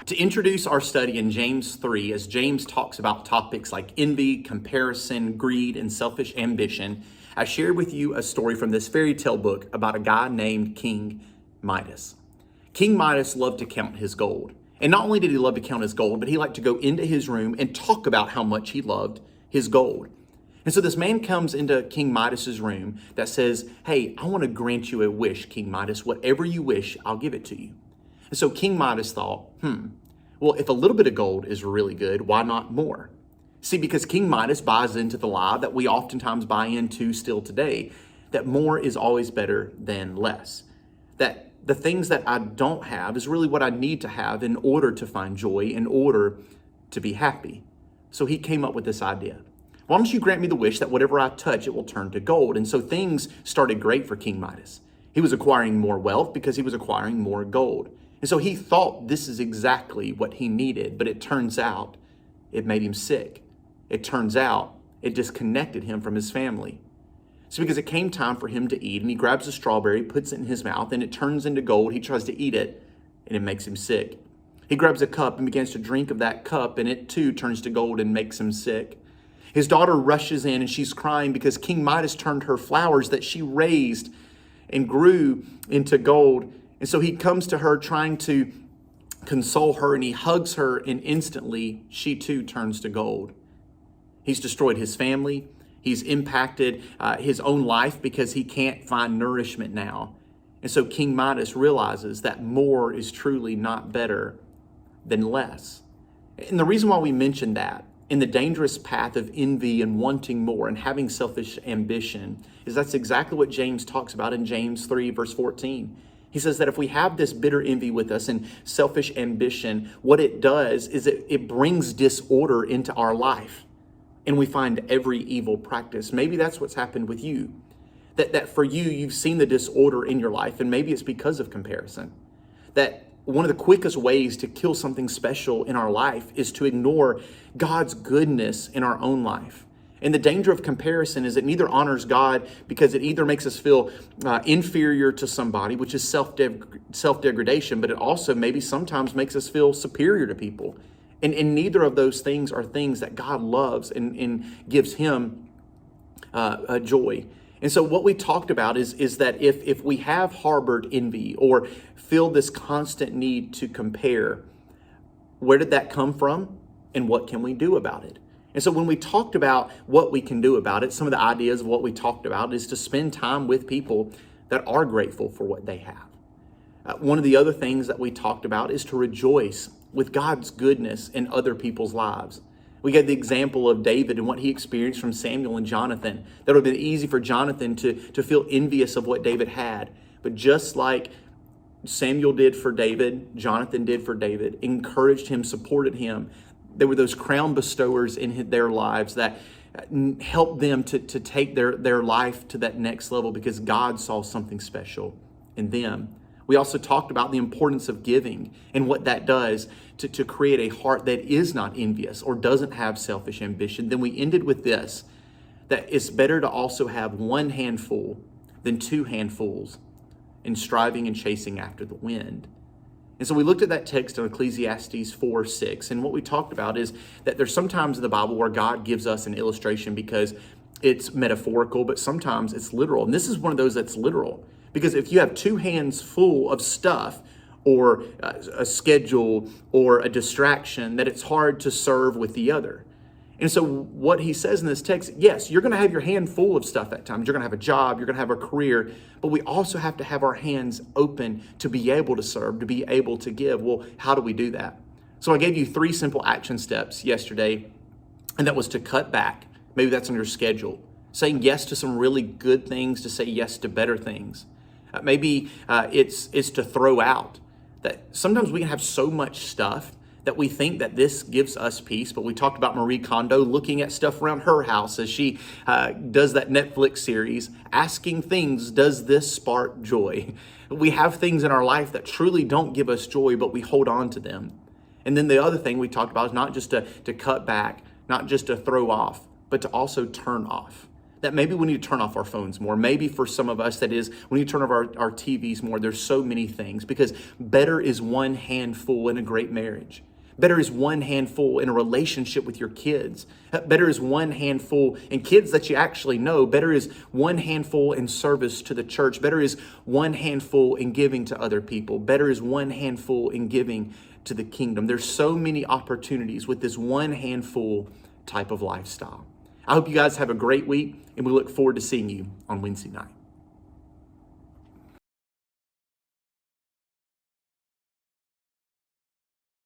To introduce our study in James 3, as James talks about topics like envy, comparison, greed, and selfish ambition, I shared with you a story from this fairy tale book about a guy named King Midas. King Midas loved to count his gold. And not only did he love to count his gold, but he liked to go into his room and talk about how much he loved his gold. And so this man comes into King Midas's room that says, "Hey, I want to grant you a wish, King Midas. Whatever you wish, I'll give it to you." And so King Midas thought, well, if a little bit of gold is really good, why not more? See, because King Midas buys into the lie that we oftentimes buy into still today, that more is always better than less. That the things that I don't have is really what I need to have in order to find joy, in order to be happy. So he came up with this idea. Why don't you grant me the wish that whatever I touch, it will turn to gold? And so things started great for King Midas. He was acquiring more wealth because he was acquiring more gold. And so he thought this is exactly what he needed, but it turns out it made him sick. It turns out it disconnected him from his family. So because it came time for him to eat, and he grabs a strawberry, puts it in his mouth, and it turns into gold. He tries to eat it, and it makes him sick. He grabs a cup and begins to drink of that cup, and it too turns to gold and makes him sick. His daughter rushes in, and she's crying because King Midas turned her flowers that she raised and grew into gold. And so he comes to her trying to console her, and he hugs her, and instantly she too turns to gold. He's destroyed his family. He's impacted his own life because he can't find nourishment now. And so King Midas realizes that more is truly not better than less. And the reason why we mention that in the dangerous path of envy and wanting more and having selfish ambition is that's exactly what James talks about in James 3, verse 14. He says that if we have this bitter envy with us and selfish ambition, what it does is it brings disorder into our life. And we find every evil practice. Maybe that's what's happened with you. That for you, you've seen the disorder in your life, and maybe it's because of comparison. That one of the quickest ways to kill something special in our life is to ignore God's goodness in our own life. And the danger of comparison is it neither honors God because it either makes us feel inferior to somebody, which is self-degradation, but it also maybe sometimes makes us feel superior to people. And neither of those things are things that God loves and gives him joy. And so what we talked about is that if we have harbored envy or feel this constant need to compare, where did that come from and what can we do about it? And so when we talked about what we can do about it, some of the ideas of what we talked about is to spend time with people that are grateful for what they have. One of the other things that we talked about is to rejoice with God's goodness in other people's lives. We gave the example of David and what he experienced from Samuel and Jonathan. That would have been easy for Jonathan to feel envious of what David had. But just like Samuel did for David, Jonathan did for David, encouraged him, supported him. There were those crown bestowers in their lives that helped them to take their life to that next level because God saw something special in them. We also talked about the importance of giving and what that does to create a heart that is not envious or doesn't have selfish ambition. Then we ended with this, that it's better to also have one handful than two handfuls in striving and chasing after the wind. And so we looked at that text in Ecclesiastes 4:6, and what we talked about is that there's sometimes in the Bible where God gives us an illustration because it's metaphorical, but sometimes it's literal. And this is one of those that's literal. Because if you have two hands full of stuff or a schedule or a distraction, that it's hard to serve with the other. And so what he says in this text, yes, you're going to have your hand full of stuff at times. You're going to have a job, you're going to have a career, but we also have to have our hands open to be able to serve, to be able to give. Well, how do we do that? So I gave you 3 simple action steps yesterday, and that was to cut back. Maybe that's on your schedule. Saying yes to some really good things, to say yes to better things. Maybe it's to throw out. That sometimes we can have so much stuff that we think that this gives us peace. But we talked about Marie Kondo looking at stuff around her house as she does that Netflix series, asking things, does this spark joy? We have things in our life that truly don't give us joy, but we hold on to them. And then the other thing we talked about is not just to cut back, not just to throw off, but to also turn off. that maybe we need to turn off our phones more. Maybe for some of us, that is, we need to turn off our TVs more. There's so many things, because better is one handful in a great marriage. Better is one handful in a relationship with your kids. Better is one handful in kids that you actually know. Better is one handful in service to the church. Better is one handful in giving to other people. Better is one handful in giving to the kingdom. There's so many opportunities with this one handful type of lifestyle. I hope you guys have a great week, and we look forward to seeing you on Wednesday night.